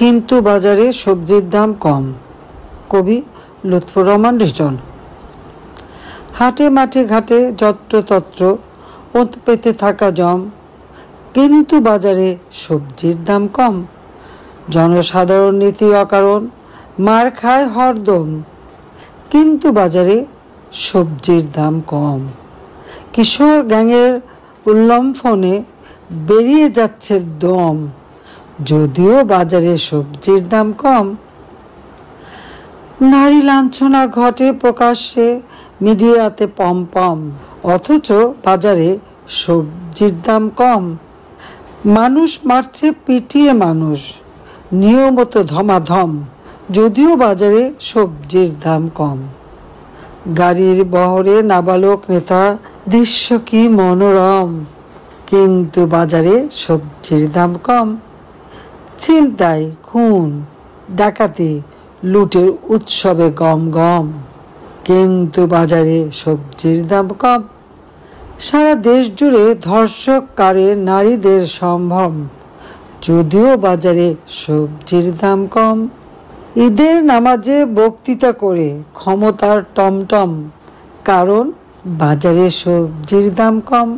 কিন্তু বাজারে সবজির দাম কম। কবি লুৎফর রহমান রিটন। হাটে মাঠে ঘাটে যত্রতত্র ওত পেতে থাকা জম, কিন্তু বাজারে সবজির দাম কম। জনসাধারণ নীতি অকারণ মার খায় হরদম, কিন্তু বাজারে সবজির দাম কম। কিশোর গ্যাংয়ের উল্লম্ফনে বেরিয়ে যাচ্ছে দম, যদিও বাজারে সবজির দাম কম। নারী লাঞ্ছনা ঘটে প্রকাশ্যে মিডিয়াতে পম, অথচ বাজারে সবজির দাম কম। মানুষ মারছে পিটিয়ে মানুষ, নিয়মিত ধমাধম, যদিও বাজারে সবজির দাম কম। গাড়ির বহরে নাবালক নেতা, দৃশ্য কি মনোরম, কিন্তু বাজারে সবজির দাম কম। ছিনতাই, খুন, ডাকাতি, লুটের উৎসবে গম গম, কিন্তু বাজারে সবজির দাম কম। সারা দেশ জুড়ে ধর্ষক কারে নারীদের সম্ভ্রম, যদিও বাজারে সবজির দাম কম। ঈদের নামাজে বক্তৃতা করে ক্ষমতার টমটম, কারণ বাজারে সবজির দাম কম।